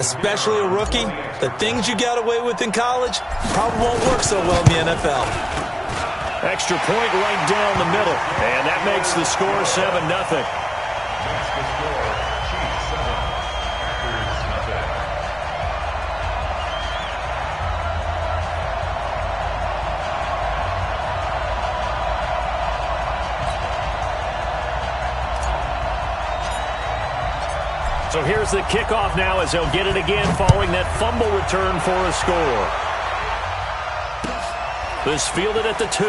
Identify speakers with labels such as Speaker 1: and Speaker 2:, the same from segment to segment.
Speaker 1: especially a rookie, the things you got away with in college probably won't work so well in the NFL.
Speaker 2: Extra point right down the middle, and that makes the score 7-0. So here's the kickoff now as they'll get it again following that fumble return for a score. This fielded at the 2.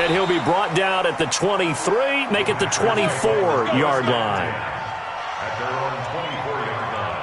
Speaker 2: And he'll be brought down at the 23, make it the 24-yard line.
Speaker 3: At their own 24-yard line.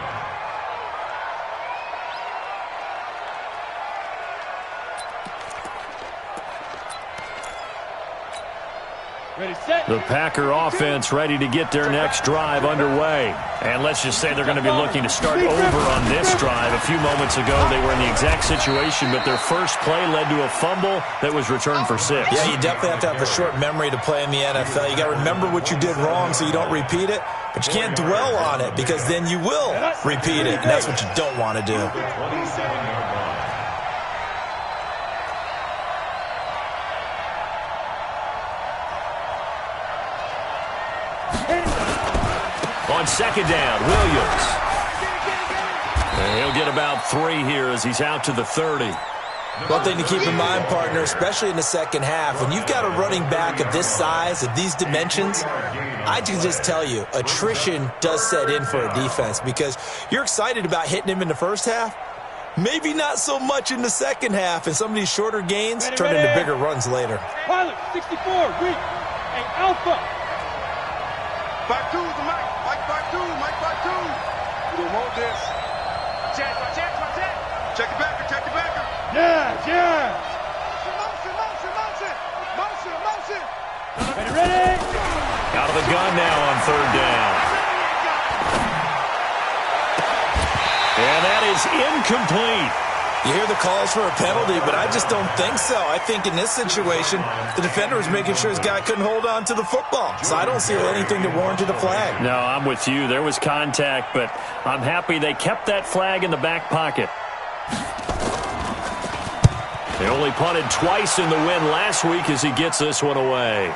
Speaker 4: Ready, set.
Speaker 2: The Packer offense ready to get their next drive underway. And let's just say they're going to be looking to start over on this drive. A few moments ago, they were in the exact situation, but their first play led to a fumble that was returned for 6.
Speaker 1: Yeah, you definitely have to have a short memory to play in the NFL. You got to remember what you did wrong so you don't repeat it, but you can't dwell on it because then you will repeat it, and that's what you don't want to do.
Speaker 3: 27-yard line.
Speaker 2: On second down, Williams. And he'll get about 3 here as he's out to the 30.
Speaker 1: One thing to keep in mind, partner, especially in the second half, when you've got a running back of this size, of these dimensions, I can just tell you, attrition does set in for a defense because you're excited about hitting him in the first half, maybe not so much in the second half, and some of these shorter gains turn into bigger runs later.
Speaker 4: Pilot, 64, weak, and Alpha.
Speaker 5: 5-2 is the Mike. Mike 5-2. Mike 5-2. We don't want this. Check. Check the backer. Check the backer.
Speaker 4: Yeah.
Speaker 5: Motion.
Speaker 4: Ready.
Speaker 2: Out of the gun now on third down. And that is incomplete.
Speaker 1: You hear the calls for a penalty, but I just don't think so. I think in this situation, the defender was making sure his guy couldn't hold on to the football. So I don't see anything that warranted a flag.
Speaker 2: No, I'm with you. There was contact, but I'm happy they kept that flag in the back pocket. They only punted twice in the win last week as he gets this one away.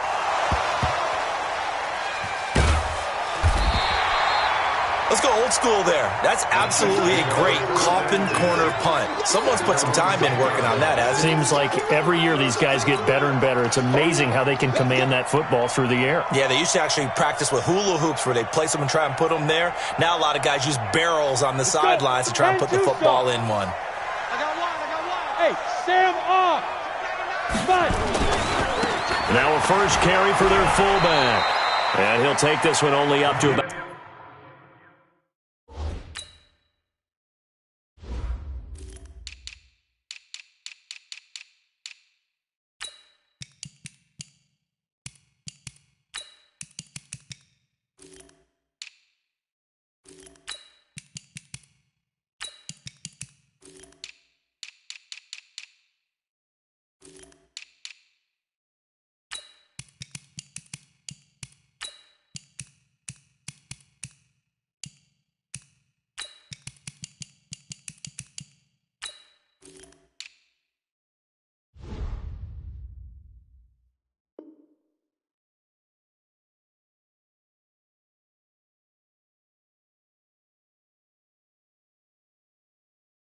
Speaker 1: Let's go old school there. That's absolutely a great coffin corner punt. Someone's put some time in working on that, hasn't it?
Speaker 2: Seems like every year these guys get better and better. It's amazing how they can command that football through the air.
Speaker 1: Yeah, they used to actually practice with hula hoops where they place them and try and put them there. Now a lot of guys use barrels on the sidelines to try and put the football in one.
Speaker 5: I got one.
Speaker 4: Hey, Sam off. Fight.
Speaker 2: Now a first carry for their fullback. And he'll take this one only up to about...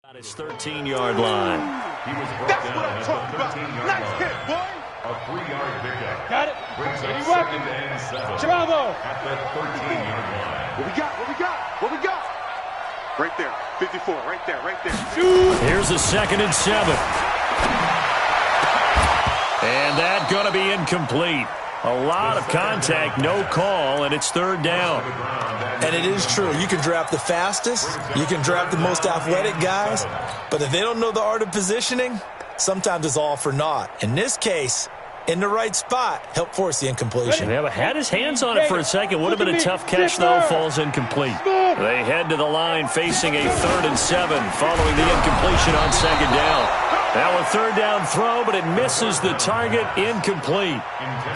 Speaker 2: At his 13-yard line.
Speaker 3: He was brought
Speaker 5: That's
Speaker 3: down
Speaker 5: what I'm
Speaker 3: at
Speaker 5: talking
Speaker 3: the
Speaker 5: about.
Speaker 3: 13-yard
Speaker 5: Nice
Speaker 3: line.
Speaker 5: hit, boy.
Speaker 3: A 3-yard pickup.
Speaker 4: Got it.
Speaker 3: Brings
Speaker 4: Ready,
Speaker 3: up
Speaker 4: rock.
Speaker 3: 2nd and 7.
Speaker 4: Bravo.
Speaker 3: At the 13-yard line.
Speaker 5: What we got? Right there. 54. Right there.
Speaker 2: Here's a 2nd and 7. And that going to be incomplete. A lot of contact, no call, and it's 3rd down.
Speaker 1: And it is true. You can draft the fastest. You can draft the most athletic guys. But if they don't know the art of positioning, sometimes it's all for naught. In this case, in the right spot, helped force the incompletion.
Speaker 2: Yeah, but had his hands on it for a second. Would have been a tough catch, though. Falls incomplete. They head to the line facing a 3rd and 7 following the incompletion on 2nd down. Now a 3rd down throw, but it misses the target, incomplete.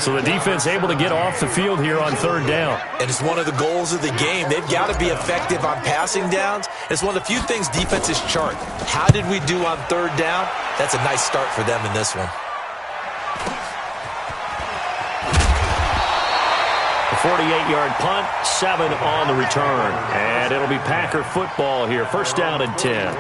Speaker 2: So the defense able to get off the field here on 3rd down.
Speaker 1: And it's one of the goals of the game. They've got to be effective on passing downs. It's one of the few things defenses chart. How did we do on 3rd down? That's a nice start for them in this one.
Speaker 2: A 48-yard punt, 7 on the return. And it'll be Packer football here. 1st down and 10.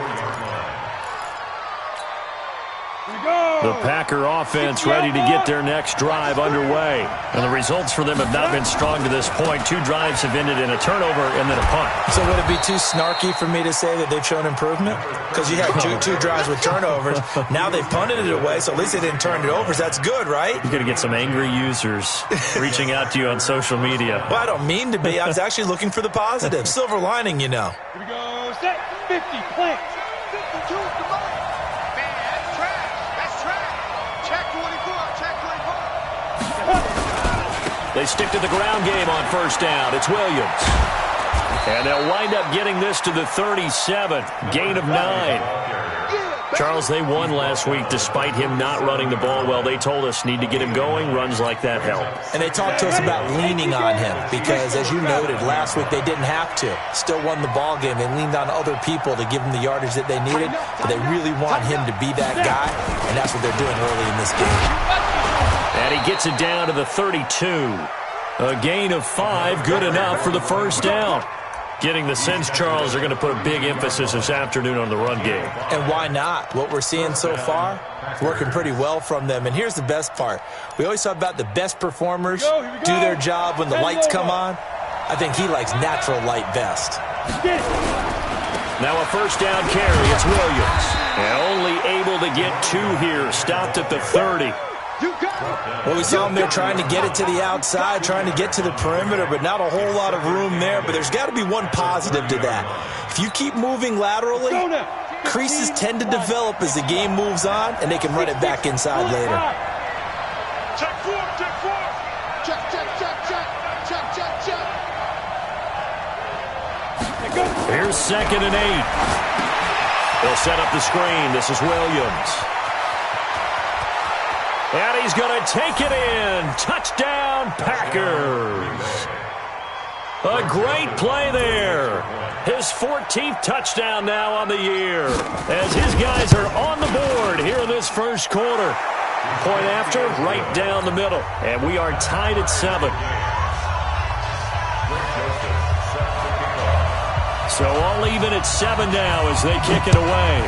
Speaker 2: The Packer offense ready to get their next drive underway. And the results for them have not been strong to this point. 2 drives have ended in a turnover and then a punt.
Speaker 1: So would it be too snarky for me to say that they've shown improvement? Because you had two drives with turnovers. Now they've punted it away, so at least they didn't turn it over. So that's good, right?
Speaker 2: You're going to get some angry users reaching out to you on social media.
Speaker 1: Well, I don't mean to be. I was actually looking for the positive. Silver lining, you know.
Speaker 4: Here we go. Set. 50. Plant.
Speaker 5: 52. Come on. Man, that's trash. That's trash. Check 24. Check 24.
Speaker 2: They stick to the ground game on 1st down. It's Williams. And they'll wind up getting this to the 37. Gain of 9. Charles, they won last week despite him not running the ball well. They told us need to get him going. Runs like that help.
Speaker 1: And they talked to us about leaning on him because, as you noted, last week they didn't have to. Still won the ball game. They leaned on other people to give them the yardage that they needed, but they really want him to be that guy, and that's what they're doing early in this game.
Speaker 2: And he gets it down to the 32. A gain of 5, good enough for the 1st down. Getting the sense, Charles, are going to put a big emphasis this afternoon on the run game.
Speaker 1: And why not? What we're seeing so far is working pretty well from them. And here's the best part. We always talk about the best performers do their job when the lights come on. I think he likes natural light best.
Speaker 2: Now a 1st down carry. It's Williams. And only able to get 2 here. Stopped at the 30.
Speaker 1: Well, we saw him there trying to get it to the outside, trying to get to the perimeter, but not a whole lot of room there. But there's got to be one positive to that. If you keep moving laterally, creases tend to develop as the game moves on, and they can run it back inside later.
Speaker 5: Check 4. Check 4. Check, check, check, check. Check, check, check.
Speaker 2: Here's 2nd and 8. They'll set up the screen. This is Williams. And he's going to take it in. Touchdown, Packers. A great play there. His 14th touchdown now on the year. As his guys are on the board here in this 1st quarter. Point after, right down the middle. And we are tied at 7. So all even at 7 now as they kick it away.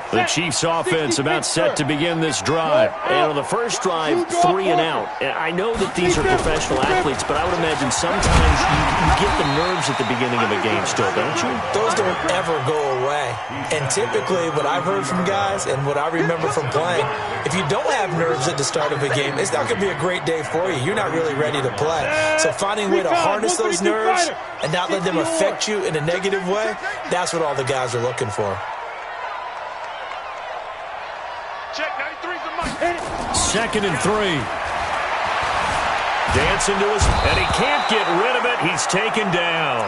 Speaker 2: The Chiefs offense about set to begin this drive. And on the first drive, 3 and out. And I know that these are professional athletes, but I would imagine sometimes you get the nerves at the beginning of a game still, don't you?
Speaker 1: Those don't ever go away. And typically what I've heard from guys and what I remember from playing, if you don't have nerves at the start of a game, it's not going to be a great day for you. You're not really ready to play. So finding a way to harness those nerves and not let them affect you in a negative way, that's what all the guys are looking for.
Speaker 5: Check 93's the mic.
Speaker 2: 2nd and 3. Dancing to his, and he can't get rid of it. He's taken down.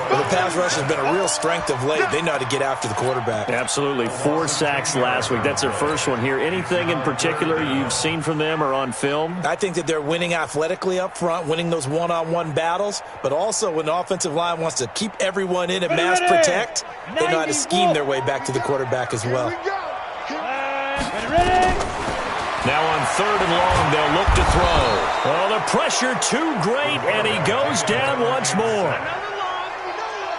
Speaker 1: Well, the pass rush has been a real strength of late. They know how to get after the quarterback.
Speaker 2: Absolutely. 4 sacks last week. That's their first one here. Anything in particular you've seen from them or on film?
Speaker 1: I think that they're winning athletically up front, winning those one-on-one battles, but also when the offensive line wants to keep everyone in and mass protect, they know how to scheme their way back to the quarterback as well.
Speaker 2: Now on 3rd and long, they'll look to throw. Oh, the pressure too great, and he goes down once more.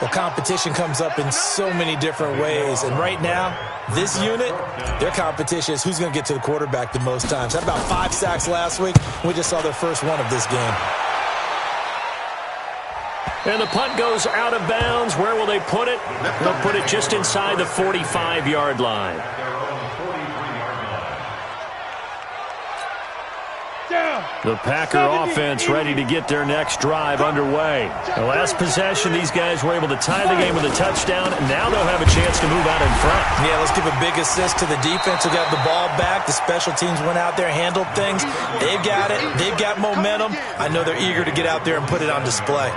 Speaker 1: Well, competition comes up in so many different ways. And right now, this unit, their competition is who's going to get to the quarterback the most times. Had about 5 sacks last week. We just saw their first one of this game.
Speaker 2: And the punt goes out of bounds. Where will they put it? They'll put it just inside the 45-yard line. The Packer offense ready to get their next drive underway. The last possession, these guys were able to tie the game with a touchdown, and now they'll have a chance to move out in front.
Speaker 1: Yeah, let's give a big assist to the defense who got the ball back. The special teams went out there, handled things. They've got it. They've got momentum. I know they're eager to get out there and put it on display.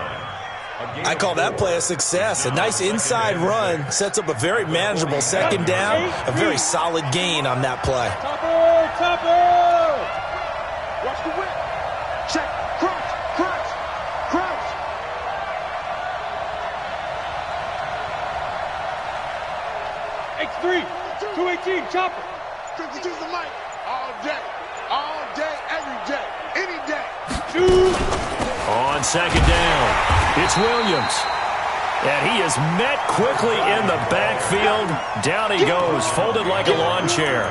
Speaker 1: I call that play a success. A nice inside run sets up a very manageable second down. A very solid gain on that play.
Speaker 4: Topper!
Speaker 5: Watch the whip. Check. Crouch. Crouch. Crouch.
Speaker 4: X3, 218, chopper.
Speaker 5: Use the mic. All day. All day, every day, any day.
Speaker 2: On second down, it's Williams. And he is met quickly in the backfield. Down he goes, folded like a lawn chair.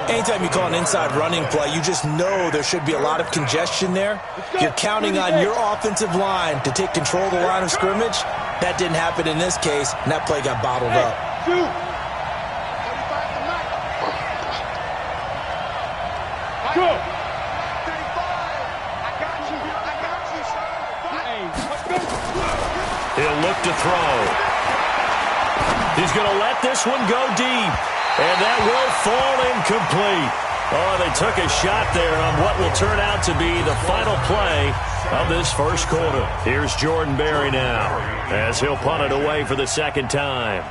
Speaker 1: Anytime you call an inside running play, you just know there should be a lot of congestion there. You're counting on your offensive line to take control of the line of scrimmage. That didn't happen in this case, and that play got bottled up.
Speaker 4: Go!
Speaker 2: He'll look to throw. He's going to let this one go deep. And that will fall incomplete. Oh, they took a shot there on what will turn out to be the final play of this first quarter. Here's Jordan Berry now as he'll punt it away for the second time.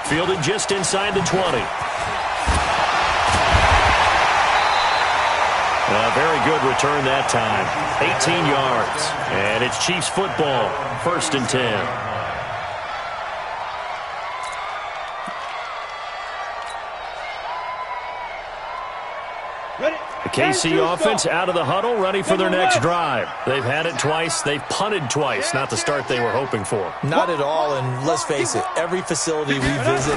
Speaker 2: Fielded just inside the 20. A very good return that time. 18 yards. And it's Chiefs football. 1st and 10. The KC offense out of the huddle, ready for their next drive. They've had it twice. They've punted twice. Not the start they were hoping for.
Speaker 1: Not at all, and let's face it, every facility we visit,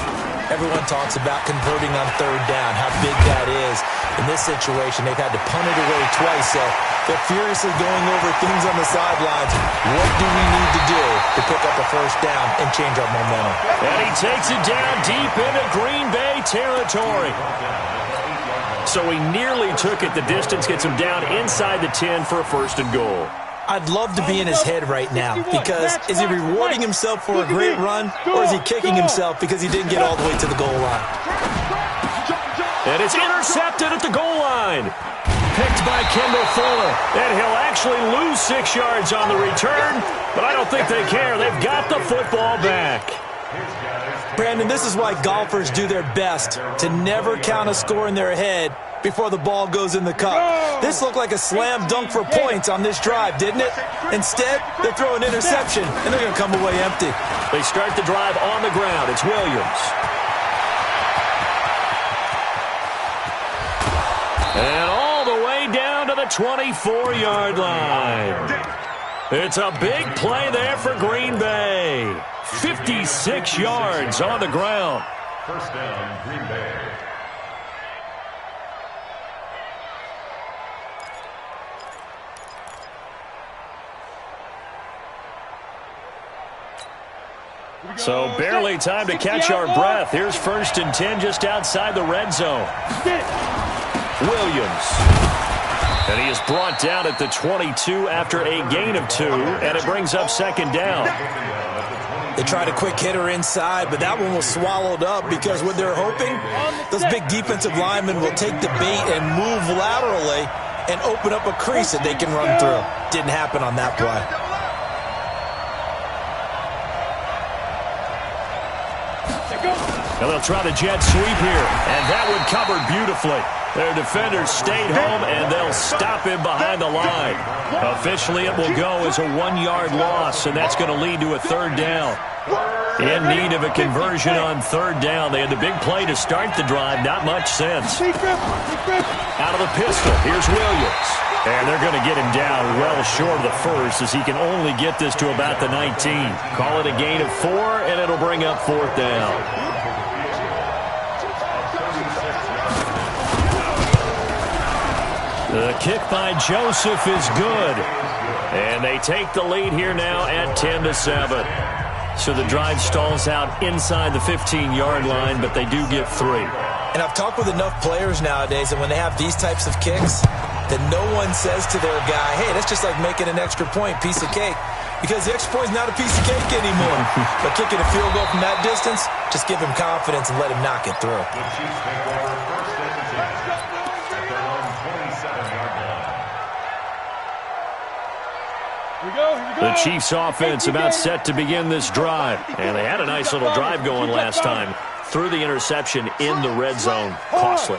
Speaker 1: everyone talks about converting on 3rd down, how big that is. In this situation, they've had to punt it away twice, so they're furiously going over things on the sidelines. What do we need to do to pick up a 1st down and change our momentum?
Speaker 2: And he takes it down deep into Green Bay territory. So he nearly took it the distance, gets him down inside the 10 for a 1st and goal.
Speaker 1: I'd love to be in his head right now, because is he rewarding himself for a great run, or is he kicking himself because he didn't get all the way to the goal line?
Speaker 2: And it's intercepted at the goal line. Picked by Kendall Fuller. And he'll actually lose 6 yards on the return, but I don't think they care. They've got the football back.
Speaker 1: Brandon, this is why golfers do their best to never count a score in their head before the ball goes in the cup. This looked like a slam dunk for points on this drive, didn't it? Instead, they throw an interception, and they're going to come away empty.
Speaker 2: They start the drive on the ground. It's Williams. And all the way down to the 24-yard line. It's a big play there for Green Bay. 56 yards on the ground.
Speaker 3: 1st down, Green Bay.
Speaker 2: So barely time to catch our breath. Here's 1st and 10 just outside the red zone. Williams. And he is brought down at the 22 after a gain of 2, and it brings up 2nd down.
Speaker 1: They tried a quick hitter inside, but that one was swallowed up because what they're hoping, those big defensive linemen will take the bait and move laterally and open up a crease that they can run through. Didn't happen on that play.
Speaker 2: And they'll try the jet sweep here, and that one covered beautifully. Their defenders stayed home, and they'll stop him behind the line. Officially, it will go as a 1-yard loss, and that's going to lead to a third down. In need of a conversion on third down. They had the big play to start the drive. Not much sense. Out of the pistol, here's Williams. And they're going to get him down well short of the first, as he can only get this to about the 19. Call it a gain of 4, and it'll bring up fourth down. The kick by Joseph is good. And they take the lead here now at 10-7. So the drive stalls out inside the 15-yard line, but they do get 3.
Speaker 1: And I've talked with enough players nowadays, and when they have these types of kicks, that no one says to their guy, hey, that's just like making an extra point, piece of cake. Because the extra point is not a piece of cake anymore. But kicking a field goal from that distance, just give him confidence and let him knock it through.
Speaker 2: The Chiefs offense about set to begin this drive. And they had a nice little drive going last time. Threw the interception in the red zone. Costly.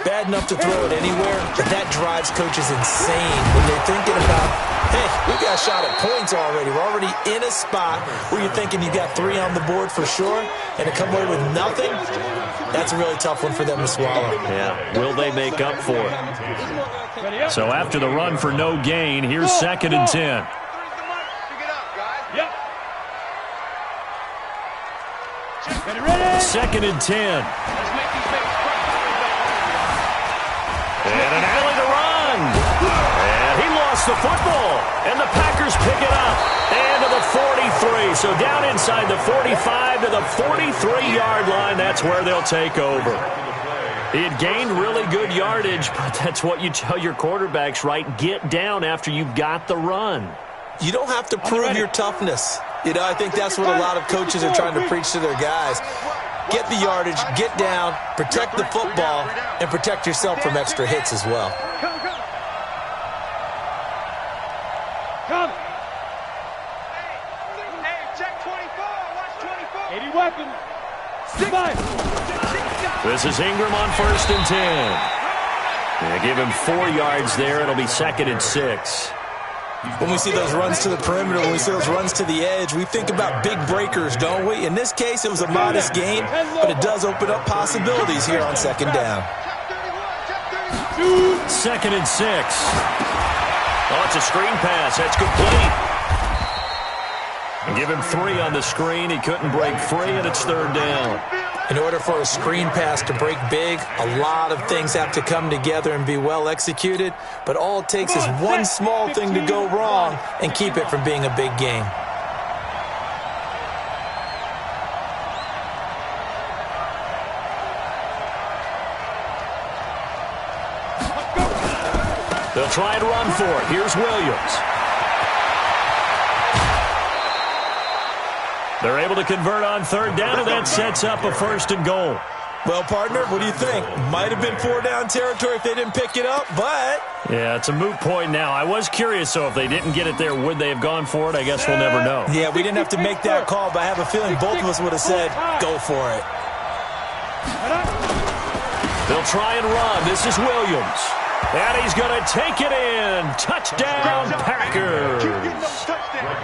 Speaker 1: Bad enough to throw it anywhere, but that drives coaches insane when they're thinking about, hey, we got a shot at points already. We're already in a spot where you're thinking you got 3 on the board for sure, and to come away with nothing, that's a really tough one for them to swallow.
Speaker 2: Yeah, will they make up for it? So after the run for no gain, here's 2nd and 10. Second and 10. And an alley to run. And he lost the football. And the Packers pick it up. And to the 43. So down inside the 45 to the 43-yard line. That's where they'll take over. He had gained really good yardage, but that's what you tell your quarterbacks, right? Get down after you've got the run.
Speaker 1: You don't have to prove your toughness. You know, I think that's what a lot of coaches are trying to preach to their guys. Get the yardage, get down, protect the football, and protect yourself from extra hits as well.
Speaker 4: Come. Hey, check 24. Watch 24. 80 weapons. 5.
Speaker 2: This is Ingram on 1st and 10. They give him 4 yards there. It'll be 2nd and 6.
Speaker 1: When we see those runs to the perimeter, when we see those runs to the edge, we think about big breakers, don't we? In this case, it was a modest gain, but it does open up possibilities here on 2nd down.
Speaker 2: 2nd and 6. Oh, it's a screen pass. That's complete. Give him 3 on the screen. He couldn't break free, and it's 3rd down.
Speaker 1: In order for a screen pass to break big, a lot of things have to come together and be well executed, but all it takes is one small thing to go wrong and keep it from being a big game.
Speaker 2: They'll try and run for it. Here's Williams. They're able to convert on 3rd down, and that sets up a 1st and goal.
Speaker 1: Well, partner, what do you think? Might have been 4-down territory if they didn't pick it up, but...
Speaker 2: Yeah, it's a moot point now. I was curious, so if they didn't get it there, would they have gone for it? I guess we'll never know.
Speaker 1: Yeah, we didn't have to make that call, but I have a feeling both of us would have said, go for it.
Speaker 2: They'll try and run. This is Williams. And he's going to take it in. Touchdown, Packers.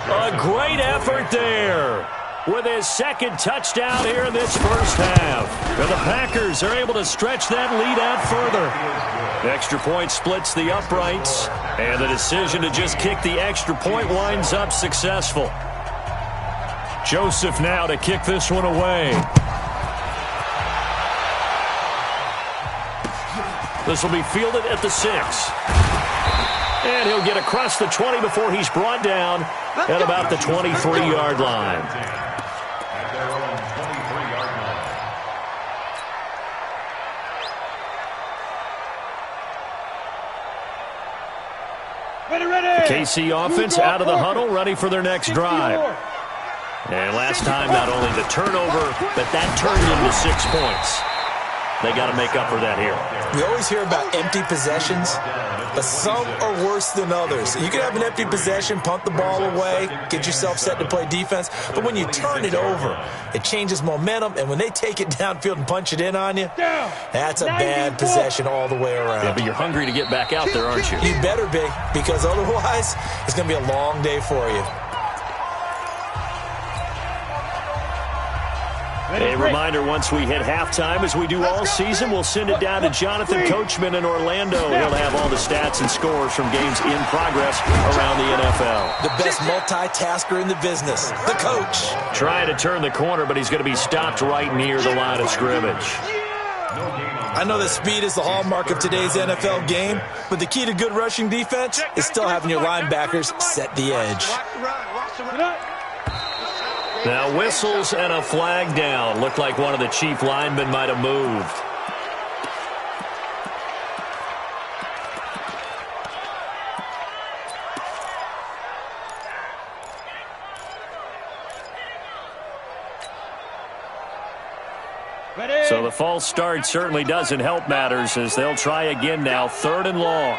Speaker 2: A great effort there with his 2nd touchdown here in this first half. And the Packers are able to stretch that lead out further. The extra point splits the uprights, and the decision to just kick the extra point winds up successful. Joseph now to kick this one away. This will be fielded at the 6. And he'll get across the 20 before he's brought down at about the 23-yard line. The KC offense out of the huddle, ready for their next drive. And last time, not only the turnover, but that turned into 6 points. They got to make up for that here.
Speaker 1: We always hear about empty possessions, but some are worse than others. You can have an empty possession, punt the ball away, get yourself set to play defense, but when you turn it over, it changes momentum, and when they take it downfield and punch it in on you, that's a bad possession all the way around.
Speaker 2: Yeah, but you're hungry to get back out there, aren't you?
Speaker 1: You better be, because otherwise it's going to be a long day for you.
Speaker 2: A reminder, once we hit halftime, as we do all season, we'll send it down to Jonathan Coachman in Orlando. He'll have all the stats and scores from games in progress around the NFL.
Speaker 1: The best multitasker in the business, the coach.
Speaker 2: Trying to turn the corner, but he's going to be stopped right near the line of scrimmage.
Speaker 1: I know that speed is the hallmark of today's NFL game, but the key to good rushing defense is still having your linebackers set the edge.
Speaker 2: Now whistles and a flag down. Looked like one of the chief linemen might have moved. So the false start certainly doesn't help matters as they'll try again now. 3rd and long.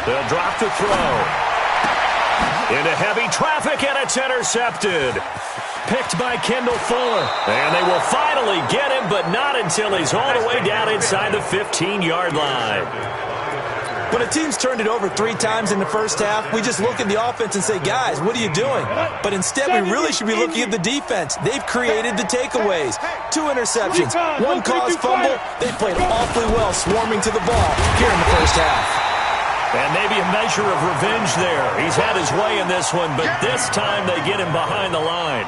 Speaker 2: They'll drop the throw. Into heavy traffic, and it's intercepted. Picked by Kendall Fuller. And they will finally get him, but not until he's all the way down inside the 15-yard line.
Speaker 1: When a team's turned it over 3 times in the first half, we just look at the offense and say, guys, what are you doing? But instead, we really should be looking at the defense. They've created the takeaways. 2 interceptions, 1 caused fumble. They played awfully well swarming to the ball here in the first half.
Speaker 2: And maybe a measure of revenge there. He's had his way in this one, but this time they get him behind the line.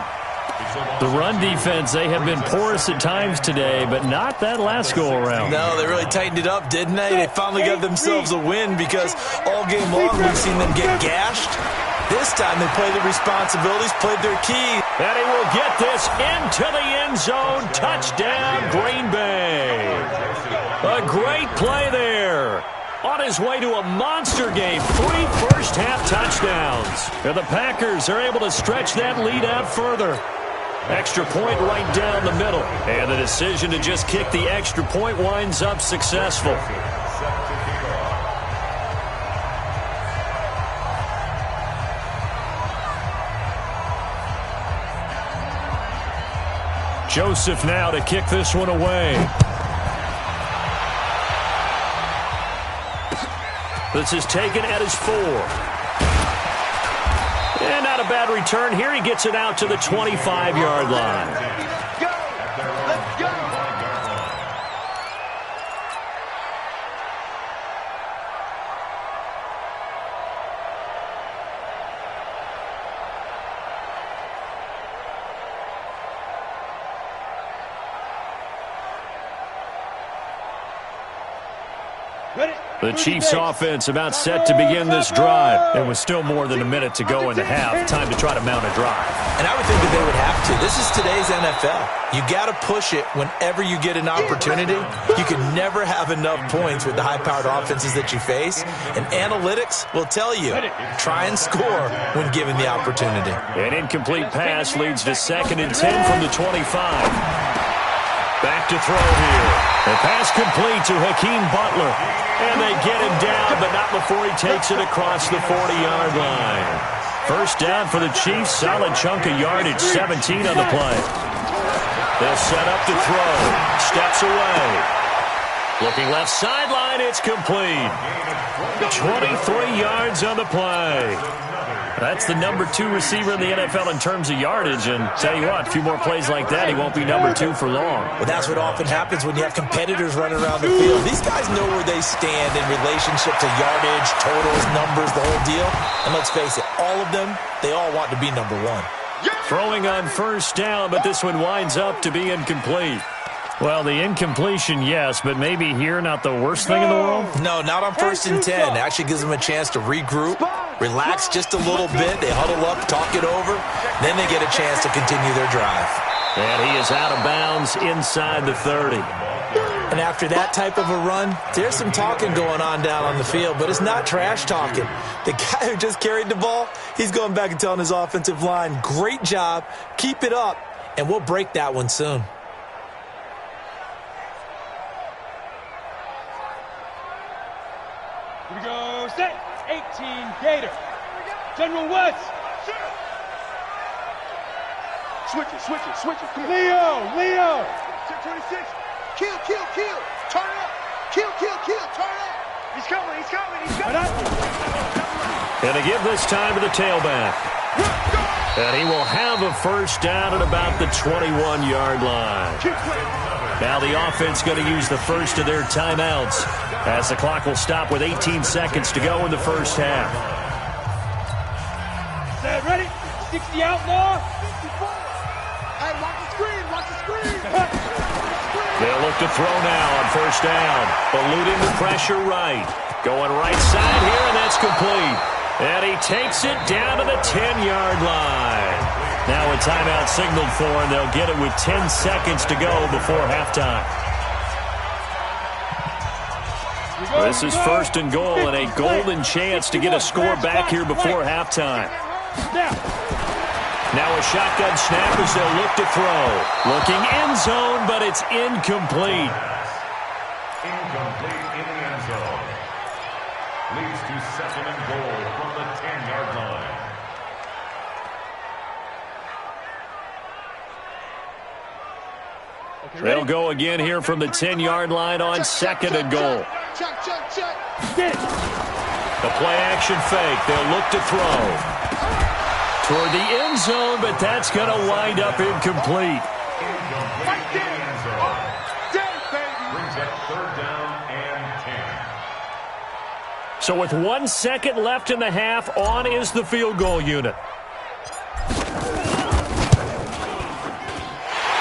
Speaker 2: The run defense, they have been porous at times today, but not that last go-around.
Speaker 1: No, they really tightened it up, didn't they? They finally got themselves a win because all game long we've seen them get gashed. This time they played their responsibilities, played their key.
Speaker 2: And he will get this into the end zone. Touchdown, Green Bay. A great play there. On his way to a monster game, 3 first-half touchdowns. And the Packers are able to stretch that lead out further. Extra point right down the middle. And the decision to just kick the extra point winds up successful. Joseph now to kick this one away. This is taken at his 4. And not a bad return here. He gets it out to the 25-yard line.
Speaker 5: Let's go.
Speaker 2: The Chiefs offense about set to begin this drive. And with still more than a minute to go in the half, time to try to mount a drive.
Speaker 1: And I would think that they would have to. This is today's NFL. You got to push it whenever you get an opportunity. You can never have enough points with the high-powered offenses that you face. And analytics will tell you, try and score when given the opportunity.
Speaker 2: An incomplete pass leads to 2nd and 10 from the 25. Back to throw here. The pass complete to Hakeem Butler. And they get him down, but not before he takes it across the 40-yard line. First down for the Chiefs. Solid chunk of yardage, 17 on the play. They'll set up to throw. Steps away. Looking left sideline, it's complete. 23 yards on the play. That's the number 2 receiver in the NFL in terms of yardage. And tell you what, a few more plays like that, he won't be number 2 for long.
Speaker 1: Well, that's what often happens when you have competitors running around the field. These guys know where they stand in relationship to yardage, totals, numbers, the whole deal. And let's face it, all of them, they all want to be number 1.
Speaker 2: Throwing on first down, but this one winds up to be incomplete. Well, the incompletion, yes, but maybe here not the worst thing in the world?
Speaker 1: No, not on 1st and 10. It actually gives them a chance to regroup, relax just a little bit. They huddle up, talk it over. Then they get a chance to continue their drive.
Speaker 2: And he is out of bounds inside the 30.
Speaker 1: And after that type of a run, there's some talking going on down on the field, but it's not trash talking. The guy who just carried the ball, he's going back and telling his offensive line, great job, keep it up. and we'll break that one soon.
Speaker 4: Here we go, set. 18, Gator. General West.
Speaker 5: Switch it. Come on.
Speaker 4: Leo.
Speaker 5: 26. Kill. Turn it up. Kill. Turn it up. He's coming.
Speaker 2: And to give this time to the tailback. And he will have a first down at about the 21-yard line. Now the offense going to use the first of their timeouts as the clock will stop with 18 seconds to go in the first half.
Speaker 4: Set, ready? 60 outlaw.
Speaker 5: Hey, watch the screen.
Speaker 2: They'll look to throw now on first down. Eluding the pressure right. Going right side here, and that's complete. And he takes it down to the 10-yard line. Now a timeout signaled for, and they'll get it with 10 seconds to go before halftime. This is first and goal, and a golden chance to get a score back here before halftime. Now a shotgun snap as they'll look to throw. Looking end zone, but it's incomplete.
Speaker 3: Incomplete in the end zone. Leads to 2nd and goal from the 10-yard line.
Speaker 2: They'll go again here from the 10-yard line on 2nd and goal.
Speaker 4: Get it.
Speaker 2: The play-action fake. They'll look to throw. Toward the end zone, but that's going to wind up incomplete.
Speaker 5: Right there.
Speaker 3: Brings up 3rd down and 10.
Speaker 2: So with 1 second left in the half, on is the field goal unit.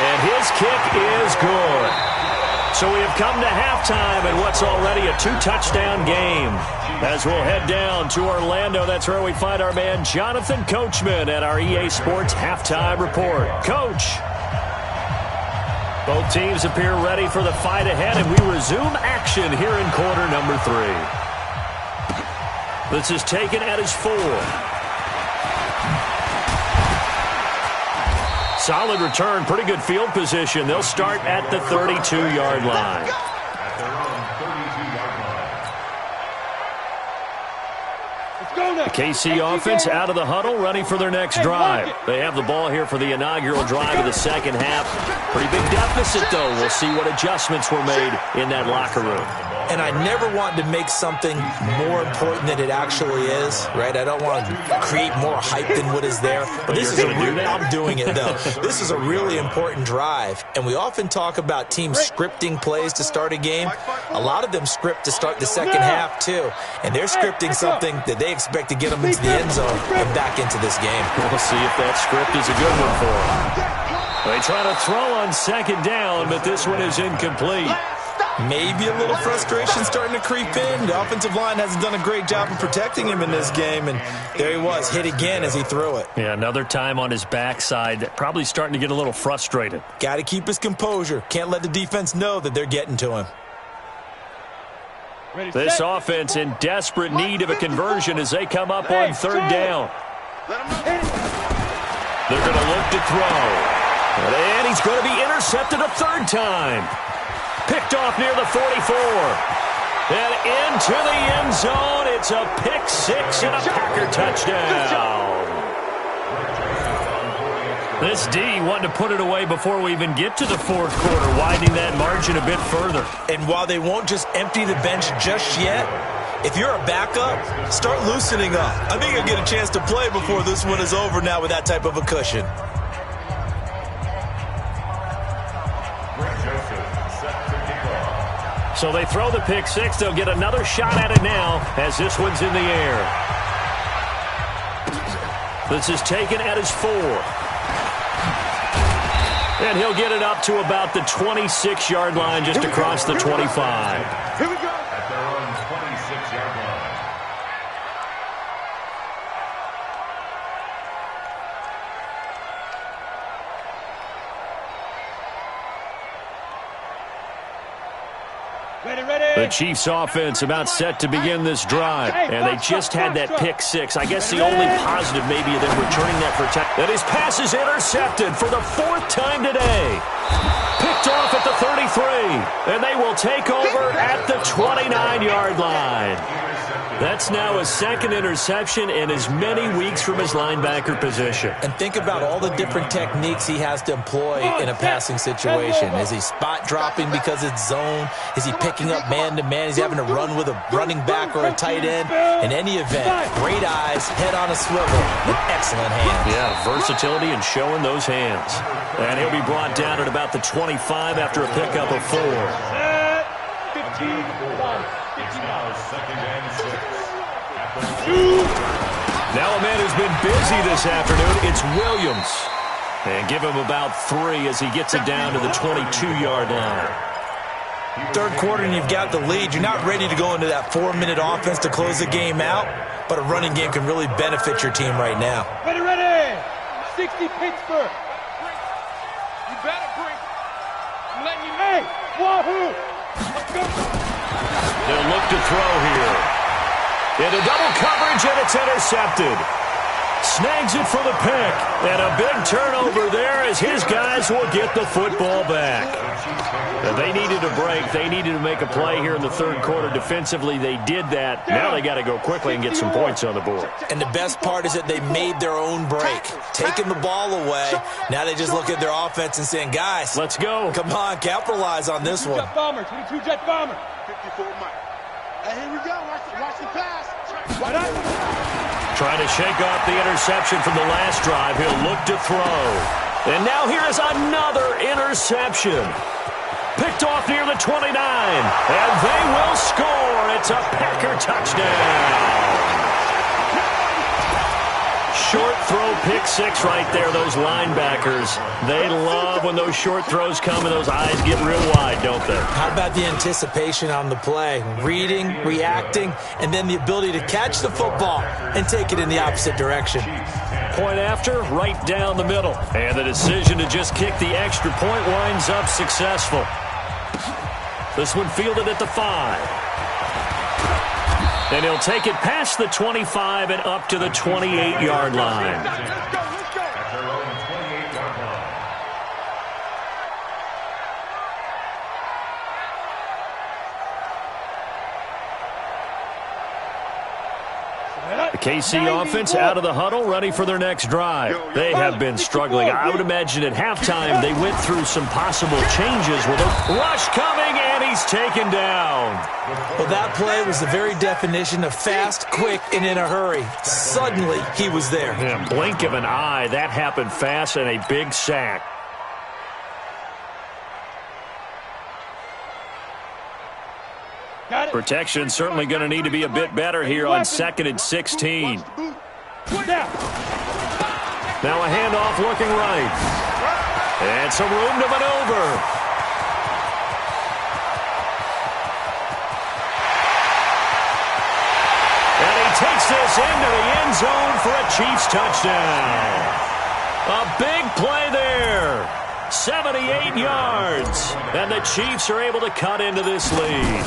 Speaker 2: And his kick is good. So we have come to halftime in what's already a 2-touchdown game. As we'll head down to Orlando, that's where we find our man Jonathan Coachman at our EA Sports Halftime Report. Coach. Both teams appear ready for the fight ahead, and we resume action here in quarter number 3. This is taken at his 4. Solid return, pretty good field position. They'll start at the 32-yard line.
Speaker 3: At their own 32-yard line.
Speaker 2: The KC offense out of the huddle, ready for their next drive. They have the ball here for the inaugural drive of the second half. Pretty big deficit, though. We'll see what adjustments were made in that locker room.
Speaker 1: And I never want to make something more important than it actually is, right? I don't want to create more hype than what is there. But this is I'm doing it, though. This is a really important drive. And we often talk about teams scripting plays to start a game. A lot of them script to start the second half, too. And they're scripting something that they expect to get them into the end zone and back into this game.
Speaker 2: We'll see if that script is a good one for them. They try to throw on second down, but this one is incomplete.
Speaker 1: Maybe a little frustration starting to creep in. The offensive line hasn't done a great job of protecting him in this game, and there he was, hit again as he threw it.
Speaker 2: Yeah, another time on his backside, probably starting to get a little frustrated.
Speaker 1: Got to keep his composure. Can't let the defense know that they're getting to him.
Speaker 2: This offense in desperate need of a conversion as they come up on third down. They're going to look to throw. And he's going to be intercepted a third time. Picked off near the 44. And into the end zone. It's a pick six and a Packer touchdown. This D wanted to put it away before we even get to the fourth quarter, widening that margin a bit further.
Speaker 1: And while they won't just empty the bench just yet, if you're a backup, start loosening up. I think you'll get a chance to play before this one is over now with that type of a cushion.
Speaker 2: So they throw the pick six. They'll get another shot at it now as this one's in the air. This is taken at his 4. And he'll get it up to about the 26-yard line, just across the 25.
Speaker 5: Here we go.
Speaker 3: At their own 26-yard line.
Speaker 2: The Chiefs offense about set to begin this drive, and they just had that pick six. I guess the only positive maybe of them returning that for that his pass is intercepted for the fourth time today. Picked off at the 33, and they will take over at the 29-yard line. That's now his second interception in as many weeks from his linebacker position.
Speaker 1: And think about all the different techniques he has to employ in a passing situation. Is he spot dropping because it's zone? Is he picking up man-to-man? Is he having to run with a running back or a tight end? In any event, great eyes, head on a swivel, and excellent hands.
Speaker 2: Yeah, versatility and showing those hands. And he'll be brought down at about the 25 after a pickup of 4.
Speaker 4: 15.
Speaker 3: Second and 6.
Speaker 2: Now a man who's been busy this afternoon, it's Williams. And give him about 3 as he gets it down to the 22-yard line.
Speaker 1: Third quarter and you've got the lead. You're not ready to go into that 4-minute offense to close the game out, but a running game can really benefit your team right now.
Speaker 4: Ready. 60 Pittsburgh. You better bring. I'm letting you know. Wahoo! Let's go.
Speaker 2: They'll look to throw here. Into double coverage, and it's intercepted. Snags it for the pick. And a big turnover there as his guys will get the football back. And they needed a break. They needed to make a play here in the third quarter. Defensively, they did that. Now they got to go quickly and get some points on the board.
Speaker 1: And the best part is that they made their own break. Taking the ball away. Now they just look at their offense and saying, guys,
Speaker 2: let's go.
Speaker 1: Come on, capitalize on this one.
Speaker 4: Jet bomber, 22 jet bomber.
Speaker 5: 54 Mike. Hey, here we go. Watch the pass.
Speaker 2: Trying to shake off the interception from the last drive. He'll look to throw. And now here is another interception. Picked off near the 29. And they will score. It's a Packer touchdown. Short throw, pick six right there, those linebackers. They love when those short throws come and those eyes get real wide, don't they?
Speaker 1: How about the anticipation on the play? Reading, reacting, and then the ability to catch the football and take it in the opposite direction.
Speaker 2: Point after, right down the middle. And the decision to just kick the extra point winds up successful. This one fielded at the 5. And he'll take it past the 25 and up to the 28-yard line.
Speaker 3: At their own 28-yard line.
Speaker 2: The KC offense out of the huddle, ready for their next drive. They have been struggling. I would imagine at halftime they went through some possible changes with a rush coming, and he's taken down.
Speaker 1: Well, that play was the very definition of fast, quick, and in a hurry. Suddenly, he was there.
Speaker 2: In a blink of an eye, that happened fast, and a big sack. Protection certainly going to need to be a bit better here on 2nd and 16. Now a handoff looking right. And some room to maneuver. And he takes this into the end zone for a Chiefs touchdown. A big play there. 78 yards. And the Chiefs are able to cut into this lead.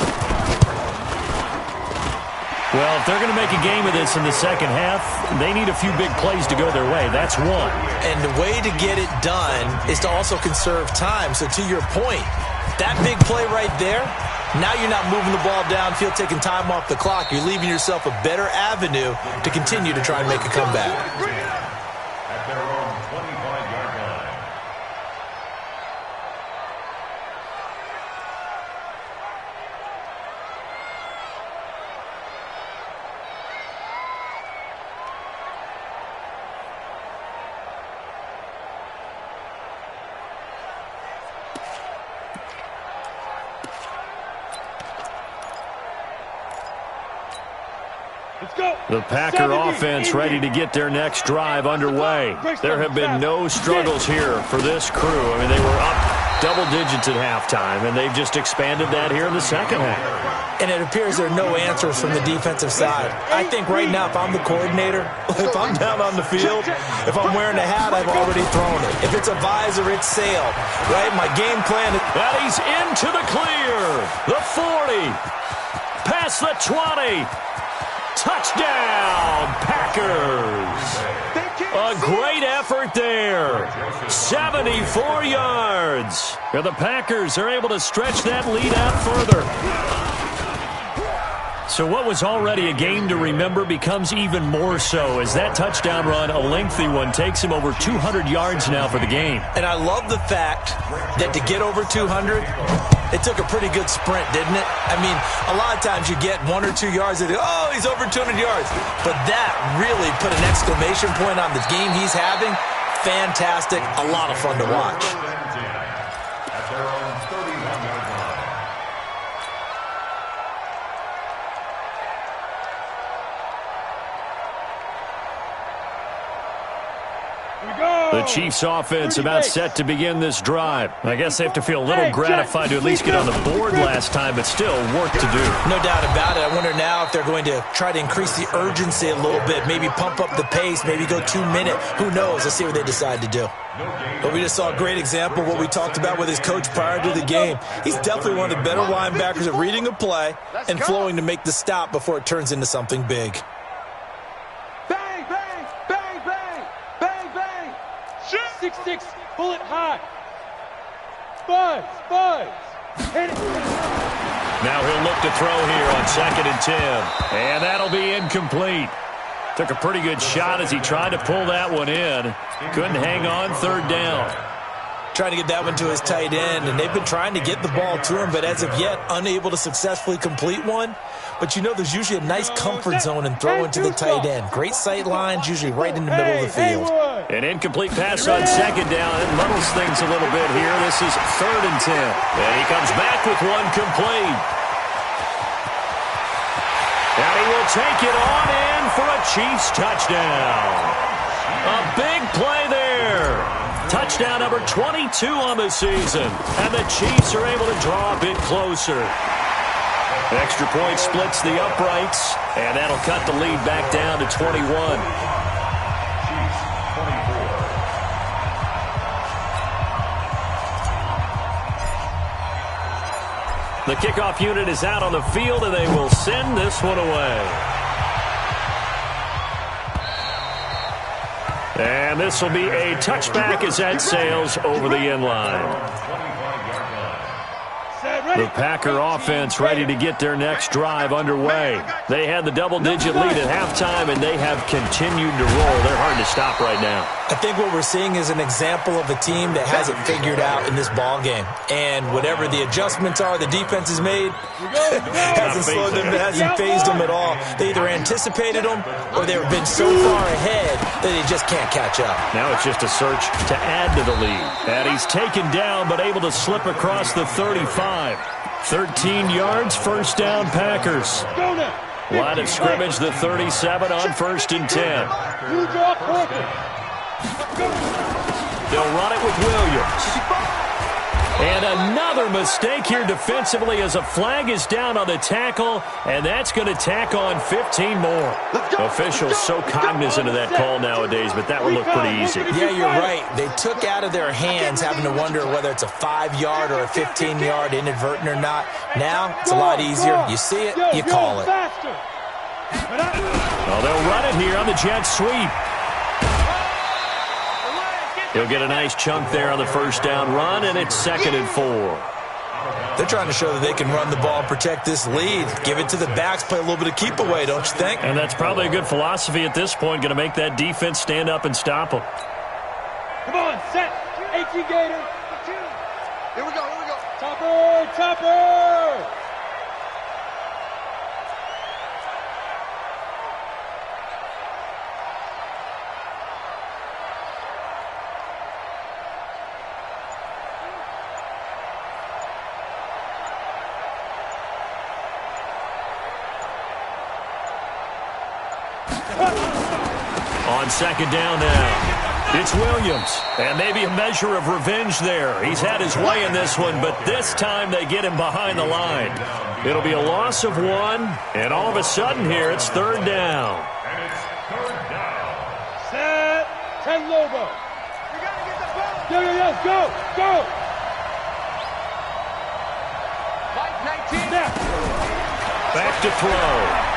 Speaker 2: Well, if they're going to make a game of this in the second half, they need a few big plays to go their way. That's one.
Speaker 1: And the way to get it done is to also conserve time. So to your point, that big play right there, now you're not moving the ball downfield, taking time off the clock. You're leaving yourself a better avenue to continue to try and make a comeback.
Speaker 3: At their own 25-yard line.
Speaker 2: The Packer offense ready to get their next drive underway. There have been no struggles here for this crew. I mean, they were up double digits at halftime, and they've just expanded that here in the second half.
Speaker 1: and it appears there are no answers from the defensive side. I think right now, if I'm the coordinator, if I'm down on the field, if I'm wearing a hat, I've already thrown it. If it's a visor, it's sailed, right? My game plan is...
Speaker 2: And he's into the clear. The 40. Past the 20. Touchdown, Packers. A great effort there. 74 yards. And the Packers are able to stretch that lead out further. So what was already a game to remember becomes even more so as that touchdown run, a lengthy one, takes him over 200 yards now for the game.
Speaker 1: And I love the fact that to get over 200, it took a pretty good sprint, didn't it? I mean, a lot of times you get 1 or 2 yards and oh, he's over 200 yards. But that really put an exclamation point on the game he's having. Fantastic. A lot of fun to watch.
Speaker 3: At their own 31-yard line.
Speaker 2: The Chiefs offense about set to begin this drive. I guess they have to feel a little gratified to at least get on the board last time, but still work to do.
Speaker 1: No doubt about it. I wonder now if they're going to try to increase the urgency a little bit, maybe pump up the pace, maybe go 2 minute. Who knows? Let's see what they decide to do. But we just saw a great example of what we talked about with his coach prior to the game. He's definitely one of the better linebackers at reading a play and flowing to make the stop before it turns into something big.
Speaker 4: Bang, bang, bang, bang, bang, bang. 6-6, pull it high. Buzz. Hit it.
Speaker 2: Now he'll look to throw here on 2nd and 10. And that'll be incomplete. Took a pretty good shot as he tried to pull that one in. Couldn't hang on, 3rd down.
Speaker 1: Trying to get that one to his tight end, and they've been trying to get the ball to him, but as of yet, unable to successfully complete one. But you know there's usually a nice comfort zone in throwing to the tight end. Great sight lines, usually right in the middle of the field.
Speaker 2: An incomplete pass on 2nd down. It muddles things a little bit here. This is 3rd and 10. And he comes back with one complete. And he will take it on in for a Chiefs touchdown. A big play there. Touchdown number 22 on the season. And the Chiefs are able to draw a bit closer. Extra point splits the uprights. And that'll cut the lead back down to 21.
Speaker 3: Chiefs 24.
Speaker 2: The kickoff unit is out on the field, and they will send this one away. And this will be a touchback as that sails over the end line. The Packer offense ready to get their next drive underway. They had the double-digit lead at halftime, and they have continued to roll. They're hard to stop right now.
Speaker 1: I think what we're seeing is an example of a team that has it figured out in this ball game. And whatever the adjustments are the defense has made, hasn't slowed them, hasn't phased them at all. They either anticipated them or they've been so far ahead that they just can't catch up.
Speaker 2: Now it's just a search to add to the lead. And he's taken down but able to slip across the 35. 13 yards, 1st down Packers. Line of scrimmage, the 37 on 1st and 10. They'll run it with Williams. And another mistake here defensively as a flag is down on the tackle, and that's going to tack on 15 more. Officials so cognizant of that call nowadays, but that would look pretty easy.
Speaker 1: Yeah, you're right. They took out of their hands having to wonder whether it's a 5-yard or a 15-yard inadvertent or not. Now, it's a lot easier. You see it, you call it.
Speaker 2: Well, they'll run it here on the jet sweep. He'll get a nice chunk there on the 1st down run, and it's 2nd and 4.
Speaker 1: They're trying to show that they can run the ball and protect this lead. Give it to the backs, play a little bit of keep away, don't you think?
Speaker 2: And that's probably a good philosophy at this point, going to make that defense stand up and stop them.
Speaker 4: Come on, set. AQ Gator.
Speaker 5: Here we go.
Speaker 4: Topper.
Speaker 2: On 2nd down now. It's Williams, and maybe a measure of revenge there. He's had his way in this one, but this time they get him behind the line. It'll be a loss of 1, and all of a sudden here it's 3rd down.
Speaker 3: And it's 3rd down.
Speaker 4: Set. 10 Lobo.
Speaker 5: We got to get the ball.
Speaker 4: Yo, go, go.
Speaker 5: Mike 19.
Speaker 4: Snap.
Speaker 2: Back to throw.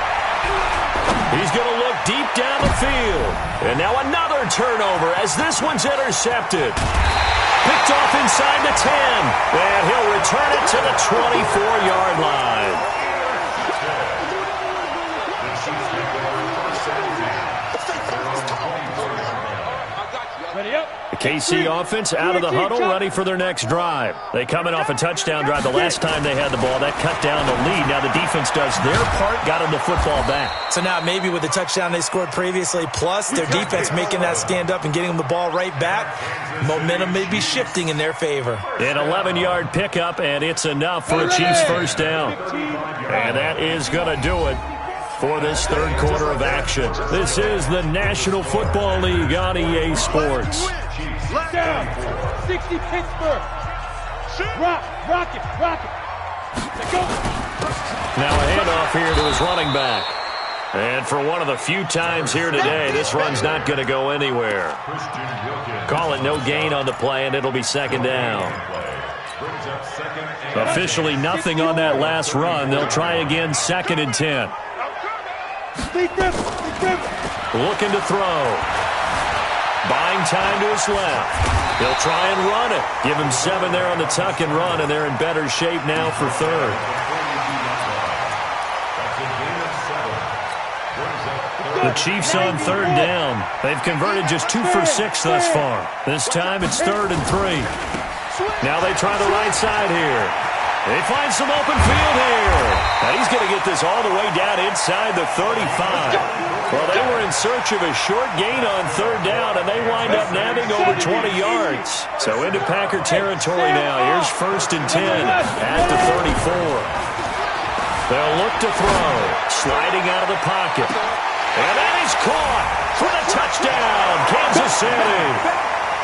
Speaker 2: He's going to look deep down the field. And now another turnover as this one's intercepted. Picked off inside the 10. And he'll return it to the 24-yard line.
Speaker 4: Ready up.
Speaker 2: The KC offense out of the huddle, ready for their next drive. They coming off a touchdown drive the last time they had the ball. That cut down the lead. Now the defense does their part, got them the football back.
Speaker 1: So now maybe with the touchdown they scored previously, plus their defense making that stand up and getting them the ball right back, momentum may be shifting in their favor.
Speaker 2: An 11-yard pickup, and it's enough for a Chiefs first down. And that is going to do it for this 3rd quarter of action. This is the National Football League on EA Sports.
Speaker 4: Down. 60 Pittsburgh. Rock it. Let's go.
Speaker 2: Now a handoff here to his running back. And for one of the few times here today, this run's not going to go anywhere. Call it no gain on the play, and it'll be 2nd down. Officially nothing on that last run. They'll try again, 2nd and 10. Looking to throw. Buying time to his left. He'll try and run it. Give him 7 there on the tuck and run, and they're in better shape now for 3rd. The Chiefs on 3rd down. They've converted just 2 for 6 thus far. This time it's 3rd and 3. Now they try the right side here. They find some open field here. Now he's going to get this all the way down inside the 35. Well, they were in search of a short gain on 3rd down, and they wind up nabbing over 20 yards. So into Packer territory now. Here's 1st and 10 at the 34. They'll look to throw. Sliding out of the pocket. And that is caught for the touchdown. Kansas City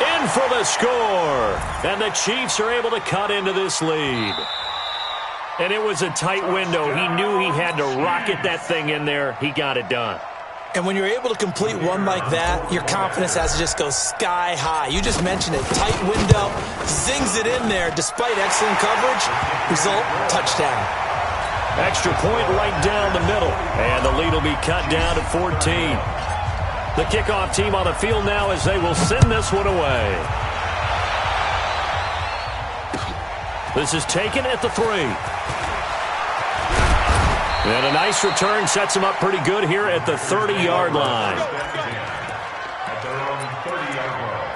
Speaker 2: in for the score. And the Chiefs are able to cut into this lead. And it was a tight window. He knew he had to rocket that thing in there. He got it done.
Speaker 1: And when you're able to complete one like that, your confidence has to just go sky high. You just mentioned it. Tight window, zings it in there despite excellent coverage. Result, touchdown.
Speaker 2: Extra point right down the middle. And the lead will be cut down to 14. The kickoff team on the field now as they will send this one away. This is taken at the 3. And a nice return sets him up pretty good here at the 30-yard line.
Speaker 3: At their own 30-yard line.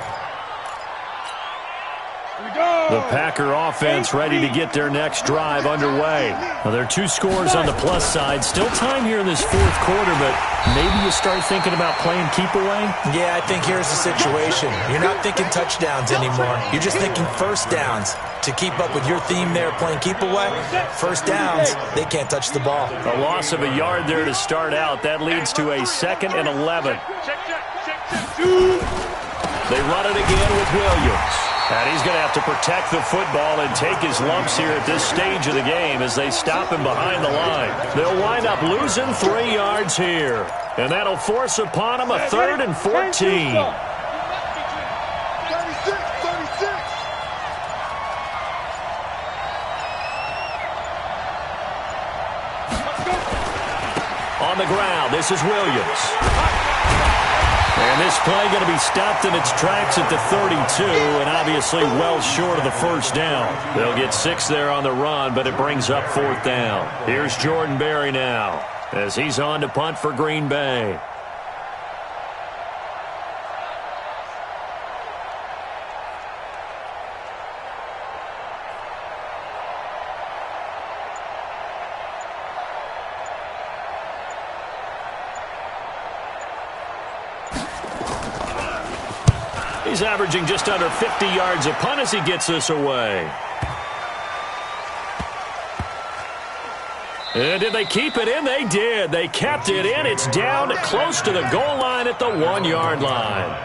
Speaker 2: The Packer offense ready to get their next drive underway. Well, there are 2 scores on the plus side. Still time here in this 4th quarter, but maybe you start thinking about playing keep away?
Speaker 1: Yeah, I think here's the situation. You're not thinking touchdowns anymore. You're just thinking first downs. To keep up with your theme there, playing keep away, first downs, they can't touch the ball.
Speaker 2: A loss of a yard there to start out. That leads to a 2nd and 11. They run it again with Williams. And he's going to have to protect the football and take his lumps here at this stage of the game as they stop him behind the line. They'll wind up losing 3 yards here. And that'll force upon him a 3rd and 14. On the ground, this is Williams. And this play going to be stopped in its tracks at the 32, and obviously well short of the first down. They'll get 6 there on the run, but it brings up 4th down. Here's Jordan Berry now as he's on to punt for Green Bay. He's averaging just under 50 yards a punt as he gets this away. And did they keep it in? They did. They kept it in. It's down close to the goal line at the 1-yard line.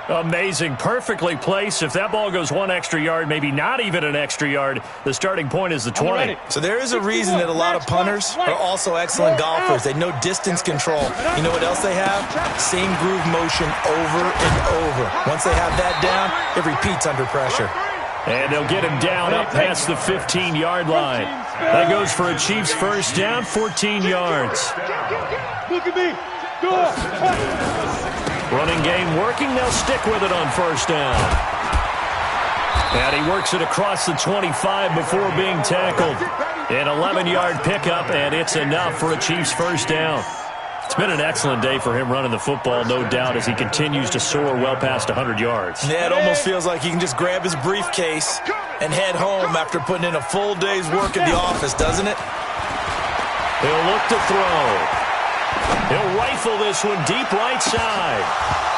Speaker 2: Amazing. Perfectly placed. If that ball goes one extra yard, maybe not even an extra yard, the starting point is the 20.
Speaker 1: So there is a reason that a lot of punters are also excellent golfers. They know distance control. You know what else they have? Same groove motion over and over. Once they have that down, it repeats under pressure.
Speaker 2: And they'll get him down up past the 15-yard line. That goes for a Chiefs first down, 14 yards.
Speaker 4: Look at me. Go.
Speaker 2: Running game working. They'll stick with it on first down. And he works it across the 25 before being tackled. An 11-yard pickup, and it's enough for a Chiefs first down. It's been an excellent day for him running the football, no doubt, as he continues to soar well past 100 yards.
Speaker 1: Yeah, it almost feels like he can just grab his briefcase and head home after putting in a full day's work at the office, doesn't it?
Speaker 2: He'll look to throw. He'll rifle this one deep right side.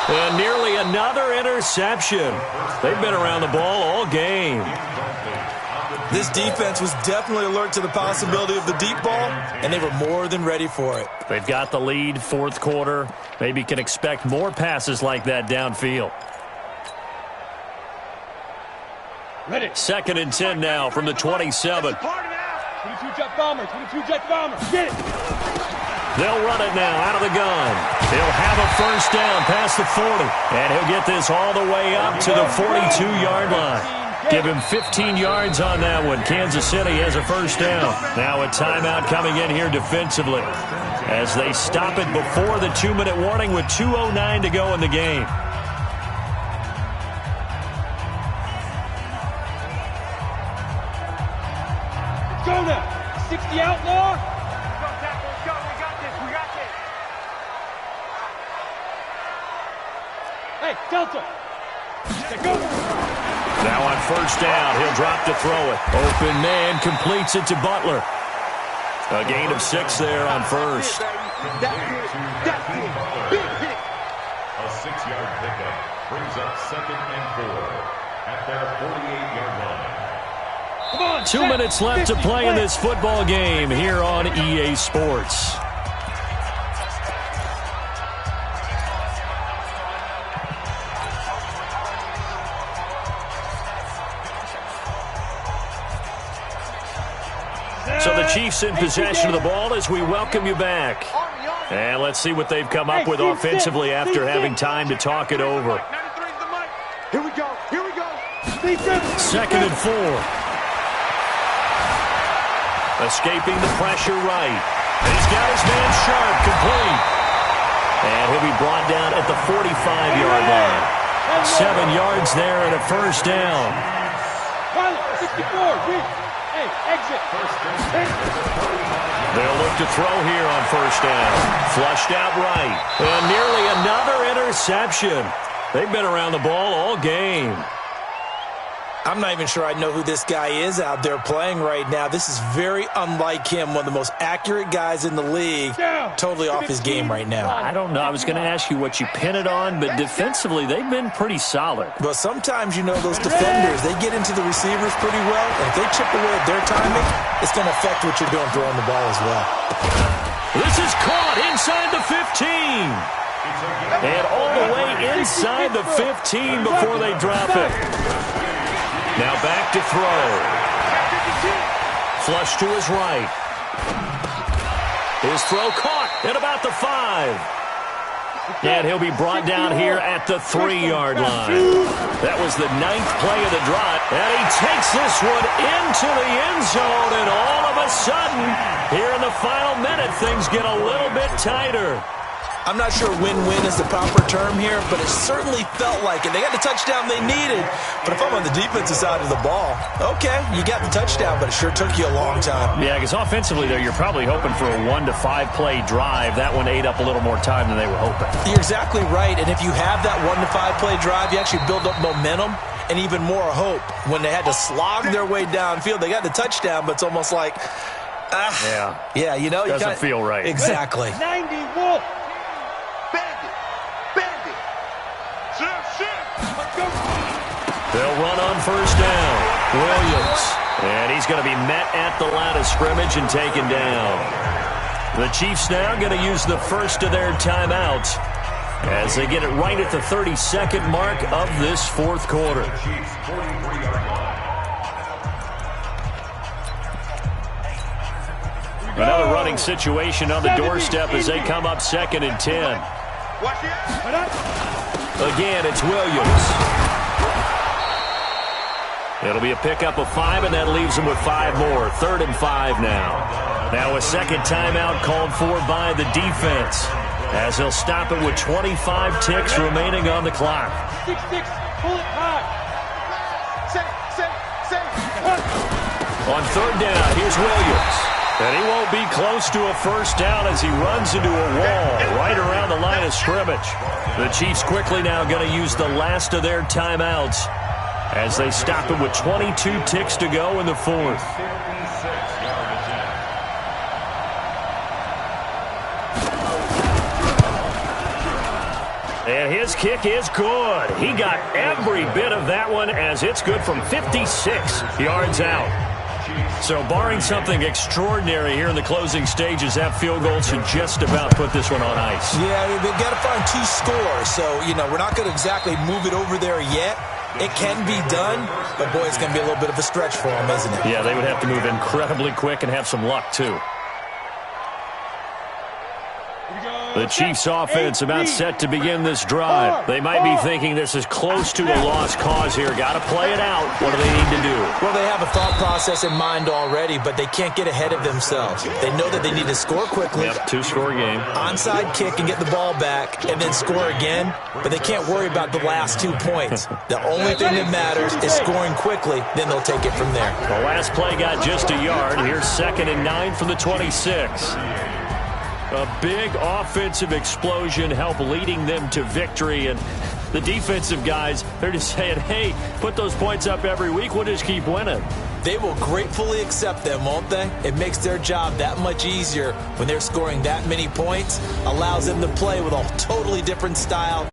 Speaker 2: And nearly another interception. They've been around the ball all game.
Speaker 1: This defense was definitely alert to the possibility of the deep ball, and they were more than ready for it.
Speaker 2: They've got the lead, fourth quarter. Maybe can expect more passes like that downfield.
Speaker 4: Ready.
Speaker 2: 2nd and 10 now from the 27.
Speaker 4: 22-jet bomber. 22-jet bomber. Get it.
Speaker 2: They'll run it now out of the gun. He'll have a first down past the 40. And he'll get this all the way up to the 42-yard line. Give him 15 yards on that one. Kansas City has a first down. Now a timeout coming in here defensively as they stop it before the 2-minute warning with 2:09 to go in the game.
Speaker 4: Let's go now. 60 outlaw. Hey, Delta. Go.
Speaker 2: Now on first down, he'll drop to throw it. Open man completes it to Butler. A gain of 6 there on first.
Speaker 3: A 6-yard pickup brings up 2nd and 4 at their 48-yard line.
Speaker 4: Come on.
Speaker 2: 2 minutes left to play in this football game here on EA Sports. So the Chiefs in possession of the ball as we welcome you back. And let's see what they've come up with offensively after having time to talk it over.
Speaker 5: Here we go. Here we go.
Speaker 2: 2nd and 4. Escaping the pressure right. He's got his man sharp, complete. And he'll be brought down at the 45-yard line. 7 yards there and a first down.
Speaker 4: 64. Hey, exit.
Speaker 2: They'll look to throw here on first down. Flushed out right. And nearly another interception. They've been around the ball all game.
Speaker 1: I'm not even sure I know who this guy is out there playing right now. This is very unlike him, one of the most accurate guys in the league. Totally off his game right now.
Speaker 2: I don't know. I was going to ask you what you pin it on, but defensively, they've been pretty solid.
Speaker 1: But sometimes, you know, those defenders, they get into the receivers pretty well. And if they chip away at their timing, it's going to affect what you're doing throwing the ball as well.
Speaker 2: This is caught inside the 15. And all the way inside the 15 before they drop it. Now back to throw. Flush to his right. His throw caught at about the 5. And he'll be brought down here at the 3-yard line. That was the 9th play of the drive. And he takes this one into the end zone. And all of a sudden, here in the final minute, things get a little bit tighter.
Speaker 1: I'm not sure win-win is the proper term here, but it certainly felt like it. They got the touchdown they needed, but if I'm on the defensive side of the ball, okay, you got the touchdown, but it sure took you a long time.
Speaker 2: Yeah, because offensively there, you're probably hoping for a 1 to 5 play drive. That one ate up a little more time than they were hoping.
Speaker 1: You're exactly right, and if you have that 1 to 5 play drive, you actually build up momentum and even more hope. When they had to slog their way downfield, they got the touchdown, but it's almost like, yeah, you know,
Speaker 2: doesn't feel right.
Speaker 1: Exactly.
Speaker 4: 90 Wolf.
Speaker 2: They'll run on first down. Williams. And he's going to be met at the line of scrimmage and taken down. The Chiefs now going to use the first of their timeouts as they get it right at the 32nd mark of this fourth quarter. Another running situation on the doorstep as they come up 2nd and 10. Again, it's Williams. It'll be a pickup of 5, and that leaves them with 5 more. 3rd and 5 now. Now a second timeout called for by the defense, as they'll stop it with 25 ticks remaining on the clock.
Speaker 4: 6-6, pull it high.
Speaker 2: On 3rd down, here's Williams. And he won't be close to a first down as he runs into a wall right around the line of scrimmage. The Chiefs quickly now going to use the last of their timeouts as they stop it with 22 ticks to go in the fourth. And his kick is good. He got every bit of that one as it's good from 56 yards out. So barring something extraordinary here in the closing stages, that field goal should just about put this one on ice.
Speaker 1: Yeah, they've got to find 2 scores. So, we're not going to exactly move it over there yet. It can be done, but, boy, it's going to be a little bit of a stretch for them, isn't it?
Speaker 2: Yeah, they would have to move incredibly quick and have some luck, too. The Chiefs offense about set to begin this drive. They might be thinking this is close to a lost cause here. Got to play it out. What do they need to do?
Speaker 1: Well, they have a thought process in mind already, but they can't get ahead of themselves. They know that they need to score quickly.
Speaker 2: Yep, 2-score game.
Speaker 1: Onside kick and get the ball back and then score again, but they can't worry about the last 2 points. The only thing that matters is scoring quickly, then they'll take it from there.
Speaker 2: The last play got just a yard. Here's 2nd and 9 from the 26. A big offensive explosion helped leading them to victory. And the defensive guys, they're just saying, hey, put those points up every week. We'll just keep winning.
Speaker 1: They will gratefully accept them, won't they? It makes their job that much easier when they're scoring that many points. Allows them to play with a totally different style